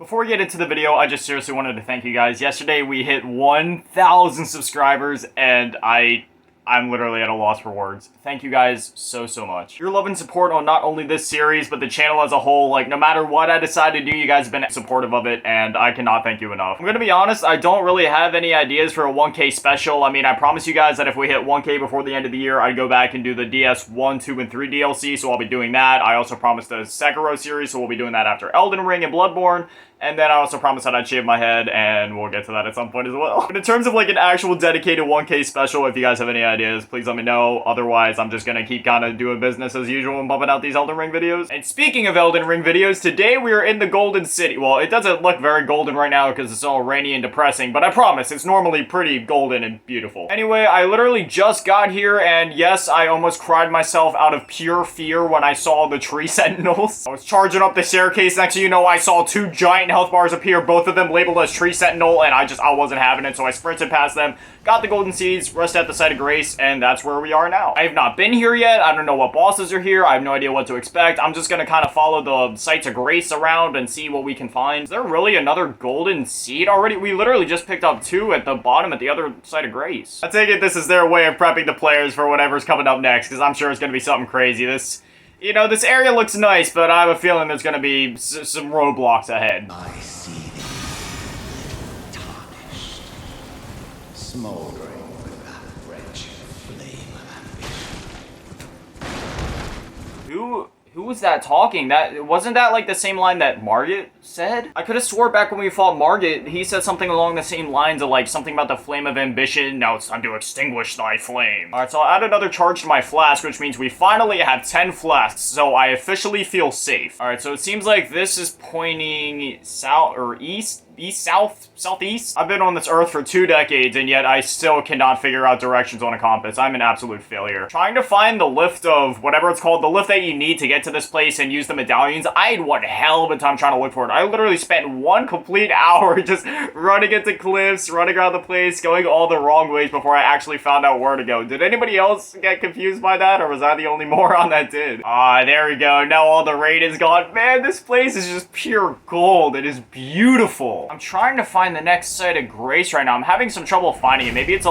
Before we get into the video, I just seriously wanted to thank you guys. Yesterday we hit 1,000 subscribers and I'm literally at a loss for words. Thank you guys so much. Your love and support on not only this series, but the channel as a whole, like no matter what I decide to do, you guys have been supportive of it, and I cannot thank you enough. I'm gonna be honest, I don't really have any ideas for a 1K special. I mean, I promise you guys that if we hit 1K before the end of the year, I'd go back and do the DS 1, 2, and 3 DLC, so I'll be doing that. I also promised the Sekiro series, so we'll be doing that after Elden Ring and Bloodborne. And then I also promised that I'd shave my head, and we'll get to that at some point as well. But in terms of like an actual dedicated 1K special, if you guys have any ideas, please let me know. Otherwise, I'm just gonna keep kind of doing business as usual and bumping out these Elden Ring videos. And speaking of Elden Ring videos, today we are in the Golden City. Well, it doesn't look very golden right now because it's all rainy and depressing, but I promise, it's normally pretty golden and beautiful. Anyway, I literally just got here, and yes, I almost cried myself out of pure fear when I saw the tree sentinels. I was charging up the staircase, next thing you know, I saw two giant health bars appear, both of them labeled as Tree Sentinel, and I wasn't having it, so I sprinted past them, got the golden seeds, rested at the site of grace, and that's where we are now. I have not been here yet. I don't know what bosses are here. I have no idea what to expect. I'm just gonna kind of follow the sites of grace around and see what we can find. Is there really another golden seed already? We literally just picked up two at the bottom at the other site of grace. I take it this is their way of prepping the players for whatever's coming up next, because I'm sure it's gonna be something crazy. You know, this area looks nice, but I have a feeling there's gonna be some roadblocks ahead. I see thee, tarnished, smoldering with that wretched flame of ambition. Who was that talking? Wasn't that like the same line that Margit said? I could have swore back when we fought Margit, he said something along the same lines of like something about the flame of ambition. Now it's time to extinguish thy flame. Alright, so I'll add another charge to my flask, which means we finally have 10 flasks, so I officially feel safe. Alright, so it seems like this is pointing south or east? Southeast? I've been on this earth for 2 decades, and yet I still cannot figure out directions on a compass. I'm an absolute failure. Trying to find the lift of whatever it's called, the lift that you need to get to this place and use the medallions, I had one hell of a time trying to look for it. I literally spent 1 complete hour just running into cliffs, running around the place, going all the wrong ways before I actually found out where to go. Did anybody else get confused by that, or was I the only moron that did? Ah, there we go. Now all the rain is gone. Man, this place is just pure gold. It is beautiful. I'm trying to find the next site of grace right now. I'm having some trouble finding it. Maybe it's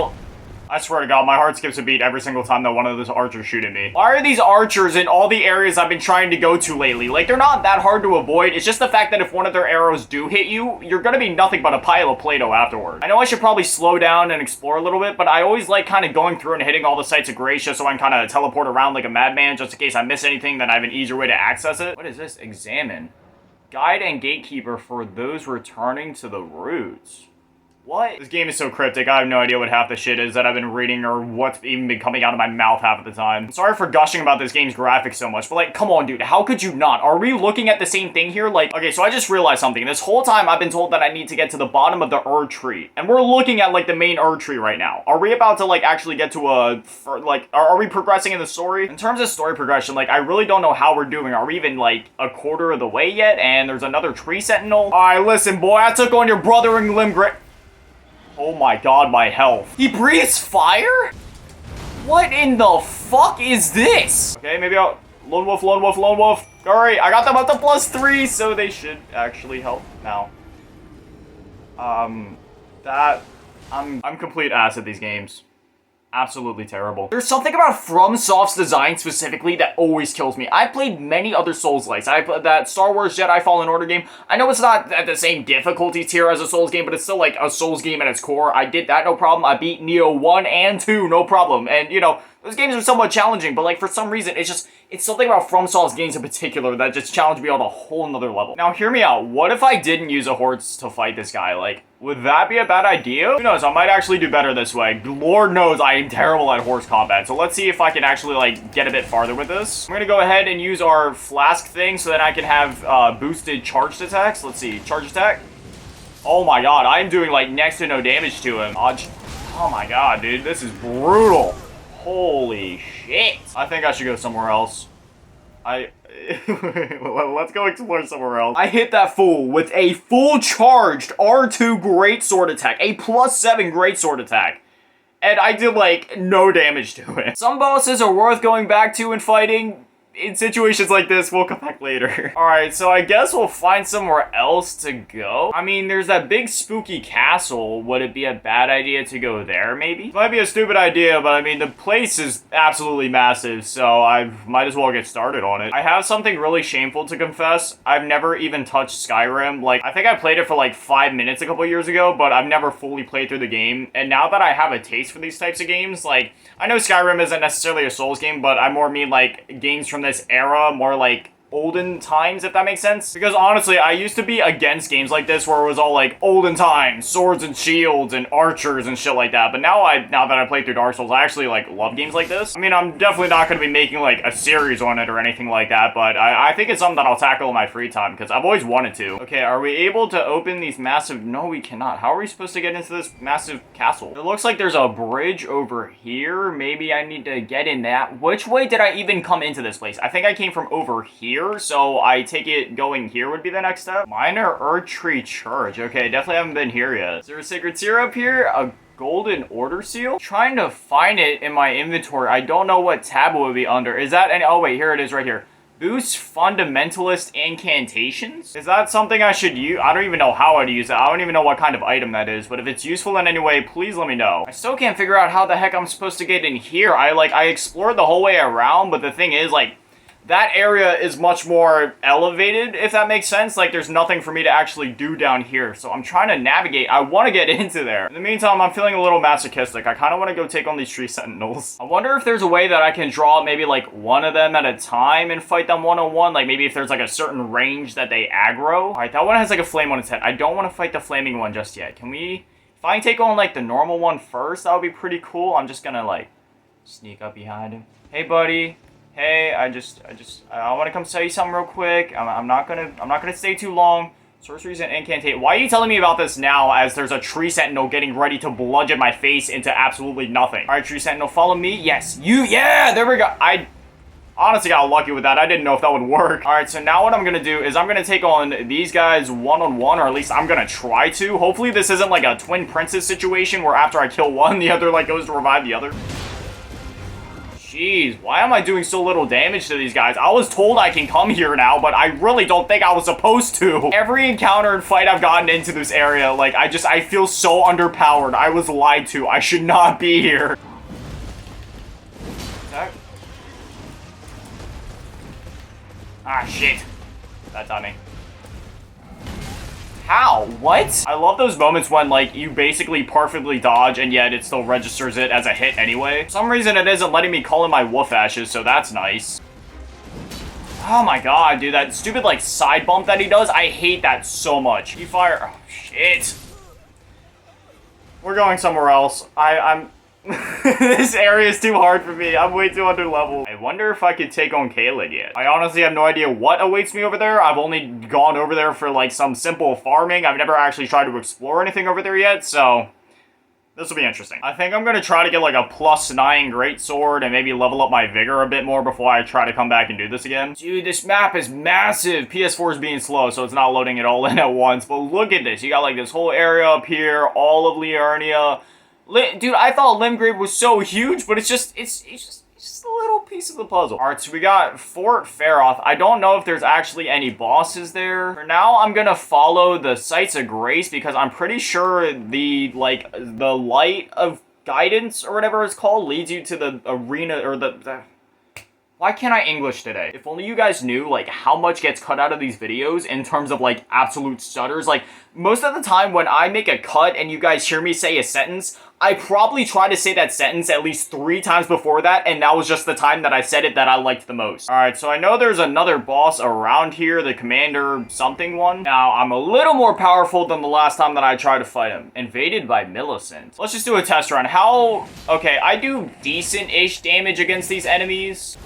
I swear to God, my heart skips a beat every single time that one of those archers shoot at me. Why are these archers in all the areas I've been trying to go to lately? Like, they're not that hard to avoid. It's just the fact that if one of their arrows do hit you, you're gonna be nothing but a pile of Plateau afterward. I know I should probably slow down and explore a little bit, but I always like kind of going through and hitting all the sites of grace just so I can kind of teleport around like a madman just in case I miss anything, then I have an easier way to access it. What is this? Examine. Guide and gatekeeper for those returning to the roots. What? This game is so cryptic, I have no idea what half the shit is that I've been reading or what's even been coming out of my mouth half of the time. I'm sorry for gushing about this game's graphics so much, but like, come on dude, how could you not? Are we looking at the same thing here? Like, okay, so I just realized something. This whole time I've been told that I need to get to the bottom of the Erd tree, and we're looking at like the main Erd tree right now. Are we about to like actually get to are we progressing in the story? In terms of story progression, like I really don't know how we're doing. Are we even like a quarter of the way yet? And there's another tree sentinel? Alright, listen boy, I took on your brother in Limgrim. Oh my God, my health. He breathes fire? What in the fuck is this? Okay, maybe I'll... Lone wolf, lone wolf, lone wolf. Hurry, I got them up to +3, so they should actually help now. I'm complete ass at these games. Absolutely terrible. There's something about FromSoft's design specifically that always kills me. I've played many other Souls-likes. I played that Star Wars Jedi Fallen Order game. I know it's not at the same difficulty tier as a Souls game, but it's still like a Souls game at its core. I did that, no problem. I beat Neo 1 and 2, no problem. And, you know, those games are somewhat challenging, but like for some reason, it's something about FromSoft's games in particular that just challenged me on a whole nother level. Now, hear me out. What if I didn't use a horse to fight this guy? Like, would that be a bad idea? Who knows? I might actually do better this way. Lord knows I am terrible at horse combat. So let's see if I can actually like get a bit farther with this. I'm gonna go ahead and use our flask thing so that I can have boosted charged attacks. Let's see, charge attack. Oh my God, I am doing like next to no damage to him. Oh my God, dude, this is brutal. Holy shit. I think I should go somewhere else. Let's go explore somewhere else. I hit that fool with a full charged R2 greatsword attack, a +7 greatsword attack. And I did like no damage to it. Some bosses are worth going back to and fighting. in situations like this, we'll come back later. Alright, so I guess we'll find somewhere else to go. I mean, there's that big spooky castle. Would it be a bad idea to go there, maybe? It might be a stupid idea, but I mean, the place is absolutely massive, so I might as well get started on it. I have something really shameful to confess. I've never even touched Skyrim. Like, I think I played it for like 5 minutes a couple years ago, but I've never fully played through the game. And now that I have a taste for these types of games, like, I know Skyrim isn't necessarily a Souls game, but I more mean like games from this era, more like olden times, if that makes sense. Because honestly, I used to be against games like this where it was all like olden times, swords and shields and archers and shit like that. But now that I played through Dark Souls, I actually like love games like this. I mean, I'm definitely not going to be making like a series on it or anything like that, but I think it's something that I'll tackle in my free time because I've always wanted to. Okay, are we able to open these massive... No, we cannot. How are we supposed to get into this massive castle? It looks like there's a bridge over here. Maybe I need to get in that. Which way did I even come into this place? I think I came from over here. So I take it going here would be the next step. Minor Earth Tree Church. Okay, definitely haven't been here yet. Is there a sacred seer up here? A golden order seal? Trying to find it in my inventory. I don't know what tab it would be under. Is that any... Oh wait, here it is right here. Boost fundamentalist incantations? Is that something I should use? I don't even know how I'd use it. I don't even know what kind of item that is, but if it's useful in any way, please let me know. I still can't figure out how the heck I'm supposed to get in here. I explored the whole way around, but the thing is, like, that area is much more elevated, if that makes sense. Like, there's nothing for me to actually do down here. So I'm trying to navigate. I want to get into there. In the meantime, I'm feeling a little masochistic. I kind of want to go take on these tree sentinels. I wonder if there's a way that I can draw maybe like one of them at a time and fight them one-on-one. Like maybe if there's like a certain range that they aggro. All right, that one has like a flame on its head. I don't want to fight the flaming one just yet. Can we... If I can take on like the normal one first, that would be pretty cool. I'm just gonna like sneak up behind him. Hey, buddy. Hey, I want to come tell you something real quick. I'm not gonna stay too long. Sorceries and incantate. Why are you telling me about this now as there's a tree sentinel getting ready to bludgeon my face into absolutely nothing? All right, tree sentinel, follow me. Yes, yeah, there we go. I honestly got lucky with that. I didn't know if that would work. All right, so now what I'm gonna do is I'm gonna take on these guys one-on-one, or at least I'm gonna try to. Hopefully this isn't like a twin princess situation where after I kill one, the other like goes to revive the other. Jeez, why am I doing so little damage to these guys? I was told I can come here now, but I really don't think I was supposed to. Every encounter and fight I've gotten into this area, like, I feel so underpowered. I was lied to. I should not be here. Ah, shit. That's on me. How? What? I love those moments when, like, you basically perfectly dodge and yet it still registers it as a hit anyway. For some reason, it isn't letting me call in my wolf ashes, so that's nice. Oh my god, dude, that stupid, like, side bump that he does, I hate that so much. He fire... Oh, shit. We're going somewhere else. I'm... This area is too hard for me. I'm way too under level. I wonder if I could take on Caelid yet. I honestly have no idea what awaits me over there. I've only gone over there for like some simple farming. I've never actually tried to explore anything over there yet, so this will be interesting. I think I'm gonna try to get like a +9 greatsword and maybe level up my vigor a bit more before I try to come back and do this again. Dude, this map is massive. PS4 is being slow, so it's not loading it all in at once, but look at this. You got like this whole area up here, all of Liurnia. Dude, I thought Limgrave was so huge, but it's just a little piece of the puzzle. All right, so we got Fort Faroth. I don't know if there's actually any bosses there. For now, I'm gonna follow the Sights of Grace because I'm pretty sure the light of guidance or whatever it's called leads you to the arena or the Why can't I English today? If only you guys knew, like, how much gets cut out of these videos in terms of, like, absolute stutters. Like, most of the time when I make a cut and you guys hear me say a sentence, I probably try to say that sentence at least 3 times before that, and that was just the time that I said it that I liked the most. Alright, so I know there's another boss around here, the commander something one. Now, I'm a little more powerful than the last time that I tried to fight him. Invaded by Millicent. Let's just do a test run. Okay, I do decent-ish damage against these enemies.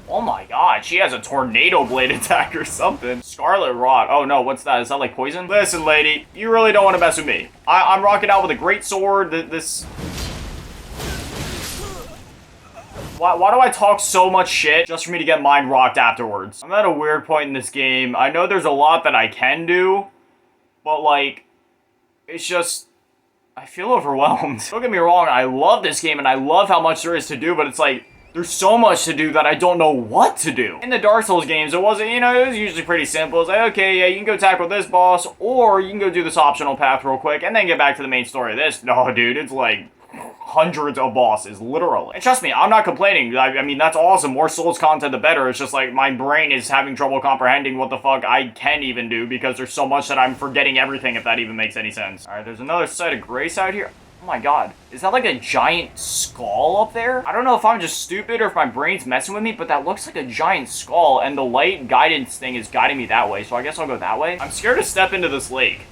Oh my god, she has a tornado blade attack or something. Scarlet Rot. Oh no, what's that? Is that like poison? Listen, lady, you really don't want to mess with me. I'm rocking out with a great sword. Why do I talk so much shit just for me to get mind rocked afterwards? I'm at a weird point in this game. I know there's a lot that I can do, but like, it's just, I feel overwhelmed. Don't get me wrong, I love this game and I love how much there is to do, but it's like, There's so much to do that I don't know what to do. In the Dark Souls games, it wasn't, you know, it was usually pretty simple. It's like, okay, yeah, you can go tackle this boss, or you can go do this optional path real quick, and then get back to the main story of this. No, dude, it's like hundreds of bosses, literally. And trust me, I'm not complaining. I mean, that's awesome. More Souls content, the better. It's just like my brain is having trouble comprehending what the fuck I can even do because there's so much that I'm forgetting everything, if that even makes any sense. All right, there's another site of grace out here. Oh my god. Is that like a giant skull up there? I don't know if I'm just stupid or if my brain's messing with me, but that looks like a giant skull, and the light guidance thing is guiding me that way, so I guess I'll go that way. I'm scared to step into this lake.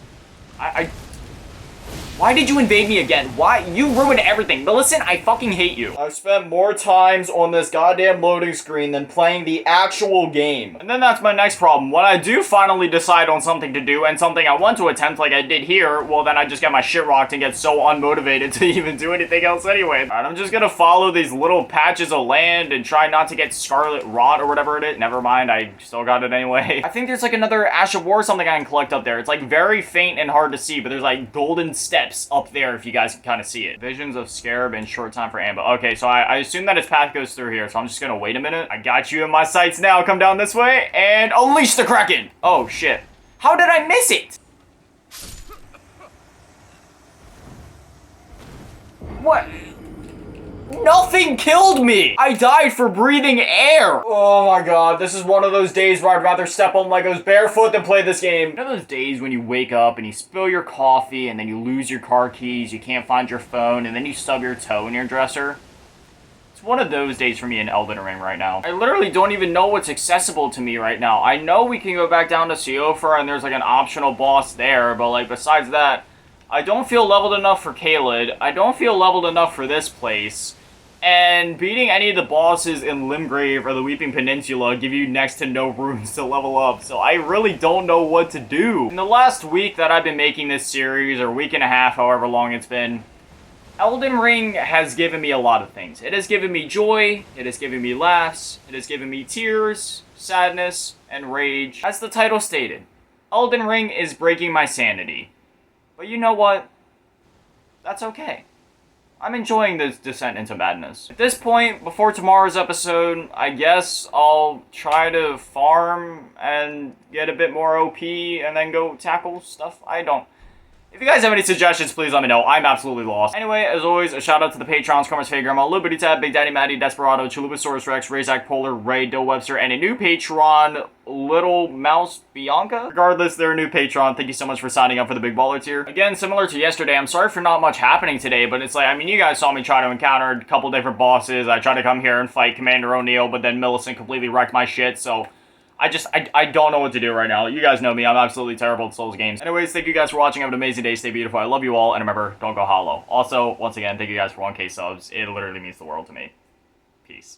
Why did you invade me again? Why? You ruined everything. Millicent, I fucking hate you. I've spent more times on this goddamn loading screen than playing the actual game. And then that's my next problem. When I do finally decide on something to do and something I want to attempt like I did here, well then I just get my shit rocked and get so unmotivated to even do anything else anyway. Alright, I'm just gonna follow these little patches of land and try not to get scarlet rot or whatever it is. Never mind, I still got it anyway. I think there's like another Ash of War or something I can collect up there. It's like very faint and hard to see, but there's like golden steps up there if you guys can kind of see it. Visions of Scarab in short time for ambush. Okay, so I assume that its path goes through here, so I'm just gonna wait a minute. I got you in my sights now. Come down this way and unleash the Kraken! Oh, shit. How did I miss it? What? Nothing killed me! I died for breathing air! Oh my god, this is one of those days where I'd rather step on Legos barefoot than play this game. You know those days when you wake up and you spill your coffee and then you lose your car keys, you can't find your phone, and then you stub your toe in your dresser? It's one of those days for me in Elden Ring right now. I literally don't even know what's accessible to me right now. I know we can go back down to Seofer and there's like an optional boss there, but like besides that, I don't feel leveled enough for Caelid. I don't feel leveled enough for this place. And beating any of the bosses in Limgrave or the Weeping Peninsula give you next to no rooms to level up, so I really don't know what to do. In the last week that I've been making this series, or week and a half, however long it's been, Elden Ring has given me a lot of things. It has given me joy, it has given me laughs, it has given me tears, sadness, and rage. As the title stated, Elden Ring is breaking my sanity. But you know what? That's okay. I'm enjoying this descent into madness. At this point, before tomorrow's episode, I guess I'll try to farm and get a bit more OP and then go tackle stuff. If you guys have any suggestions, please let me know. I'm absolutely lost. Anyway, as always, a shout out to the Patrons, Carmen's Faye Grandma, Liberty Tab, Big Daddy Matty, Desperado, Chalupasaurus Rex, Razak Polar, Ray, Dill Webster, and a new Patron, Little Mouse Bianca. Regardless, they're a new Patron. Thank you so much for signing up for the Big Baller tier. Again, similar to yesterday, I'm sorry for not much happening today, but it's like, I mean, you guys saw me try to encounter a couple different bosses. I tried to come here and fight Commander O'Neill, but then Millicent completely wrecked my shit, so I don't know what to do right now. You guys know me. I'm absolutely terrible at Souls games. Anyways, thank you guys for watching. Have an amazing day. Stay beautiful. I love you all. And remember, don't go hollow. Also, once again, thank you guys for 1K subs. It literally means the world to me. Peace.